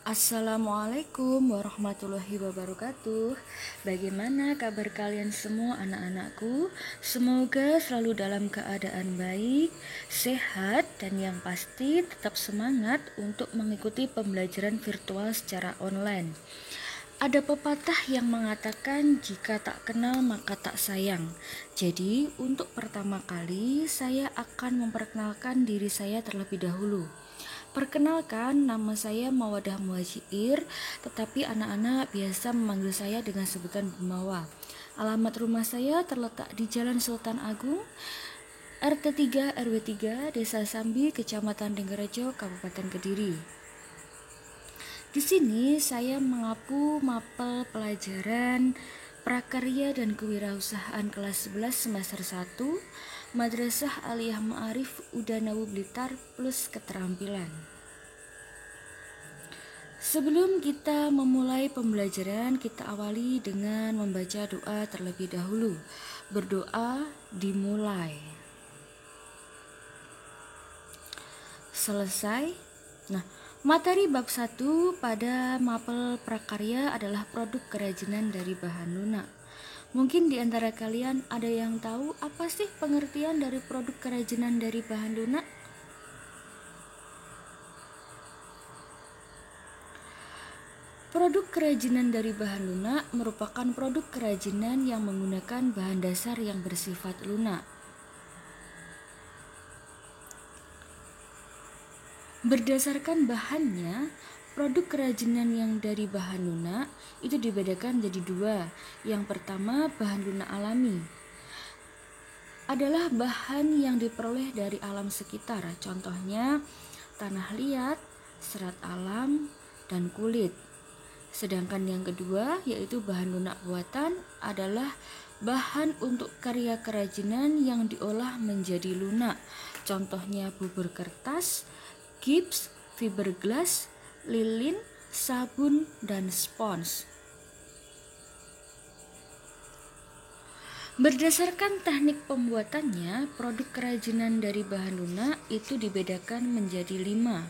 Assalamualaikum warahmatullahi wabarakatuh. Bagaimana kabar kalian semua anak-anakku? Semoga selalu dalam keadaan baik, sehat, dan yang pasti tetap semangat untuk mengikuti pembelajaran virtual secara online. Ada pepatah yang mengatakan jika tak kenal maka tak sayang. Jadi untuk pertama kali saya akan memperkenalkan diri saya terlebih dahulu. Perkenalkan, nama saya Mawadah Muhajiir, tetapi anak-anak biasa memanggil saya dengan sebutan Bu Mawa. Alamat rumah saya terletak di Jalan Sultan Agung, RT 3 RW 3, Desa Sambi, Kecamatan Denggerejo, Kabupaten Kediri. Di sini saya mengapu mapel pelajaran prakarya dan kewirausahaan kelas 11 semester 1 Madrasah Aliyah Ma'arif Udanawu Blitar plus keterampilan. Sebelum kita memulai pembelajaran, kita awali dengan membaca doa terlebih dahulu. Berdoa dimulai. Selesai. Nah, materi bab 1 pada mapel prakarya adalah produk kerajinan dari bahan lunak. Mungkin di antara kalian ada yang tahu apa sih pengertian dari produk kerajinan dari bahan lunak? Produk kerajinan dari bahan lunak merupakan produk kerajinan yang menggunakan bahan dasar yang bersifat lunak. Berdasarkan bahannya, produk kerajinan yang dari bahan lunak itu dibedakan jadi dua. Yang pertama, bahan lunak alami adalah bahan yang diperoleh dari alam sekitar, contohnya tanah liat, serat alam, dan kulit. Sedangkan yang kedua yaitu bahan lunak buatan adalah bahan untuk karya kerajinan yang diolah menjadi lunak, contohnya bubur kertas, gips, fiberglass, lilin, sabun, dan spons. Berdasarkan teknik pembuatannya, produk kerajinan dari bahan lunak itu dibedakan menjadi 5.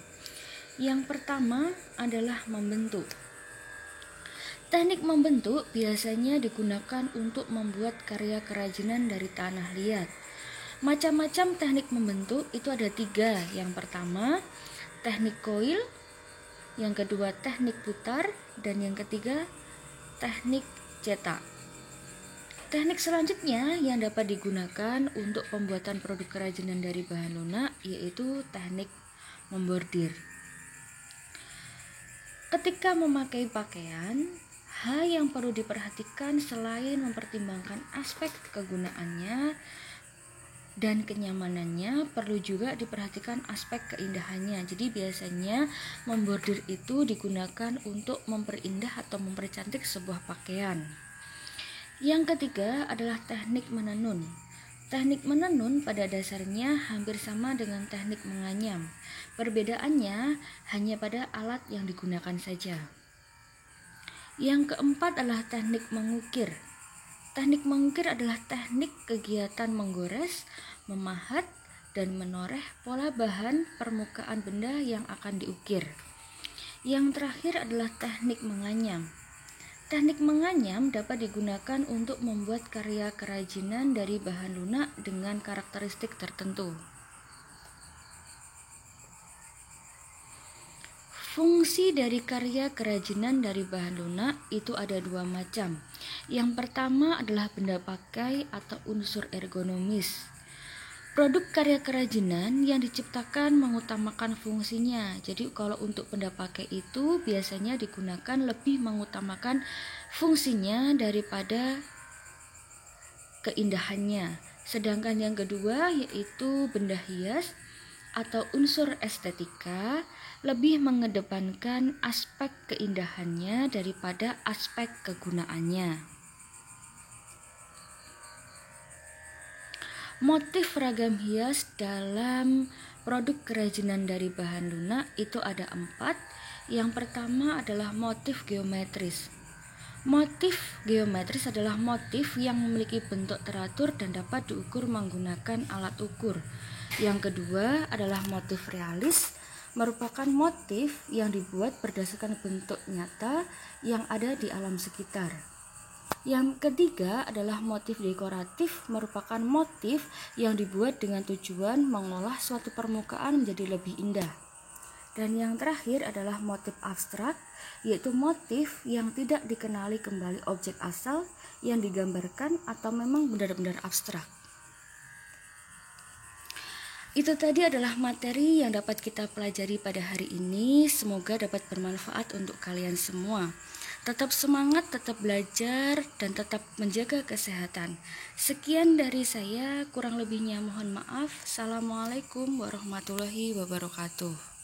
Yang pertama adalah membentuk. Teknik membentuk biasanya digunakan untuk membuat karya kerajinan dari tanah liat. Macam-macam teknik membentuk itu ada 3. Yang pertama, teknik coil. Yang kedua, teknik putar. Dan yang ketiga, teknik cetak. Teknik selanjutnya yang dapat digunakan untuk pembuatan produk kerajinan dari bahan lunak yaitu teknik membordir. Ketika memakai pakaian, hal yang perlu diperhatikan selain mempertimbangkan aspek kegunaannya dan kenyamanannya, perlu juga diperhatikan aspek keindahannya. Jadi biasanya membordir itu digunakan untuk memperindah atau mempercantik sebuah pakaian. Yang ketiga adalah teknik menenun. Teknik menenun pada dasarnya hampir sama dengan teknik menganyam. Perbedaannya hanya pada alat yang digunakan saja. Yang keempat adalah teknik mengukir. Teknik mengukir adalah teknik kegiatan menggores, memahat, dan menoreh pola bahan permukaan benda yang akan diukir. Yang terakhir adalah teknik menganyam. Teknik menganyam dapat digunakan untuk membuat karya kerajinan dari bahan lunak dengan karakteristik tertentu. Fungsi dari karya kerajinan dari bahan lunak itu ada 2 macam. Yang pertama adalah benda pakai atau unsur ergonomis. Produk karya kerajinan yang diciptakan mengutamakan fungsinya. Jadi kalau untuk benda pakai itu biasanya digunakan lebih mengutamakan fungsinya daripada keindahannya. Sedangkan yang kedua yaitu benda hias atau unsur estetika lebih mengedepankan aspek keindahannya daripada aspek kegunaannya. Motif ragam hias dalam produk kerajinan dari bahan lunak itu ada 4. Yang pertama adalah motif geometris. Motif geometris adalah motif yang memiliki bentuk teratur dan dapat diukur menggunakan alat ukur. Yang kedua adalah motif realis. merupakan motif yang dibuat berdasarkan bentuk nyata yang ada di alam sekitar. Yang ketiga adalah motif dekoratif, merupakan motif yang dibuat dengan tujuan mengolah suatu permukaan menjadi lebih indah. Dan yang terakhir adalah motif abstrak, yaitu motif yang tidak dikenali kembali objek asal yang digambarkan atau memang benar-benar abstrak. Itu tadi adalah materi yang dapat kita pelajari pada hari ini. Semoga dapat bermanfaat untuk kalian semua. Tetap semangat, tetap belajar, dan tetap menjaga kesehatan. Sekian dari saya, kurang lebihnya mohon maaf. Assalamualaikum warahmatullahi wabarakatuh.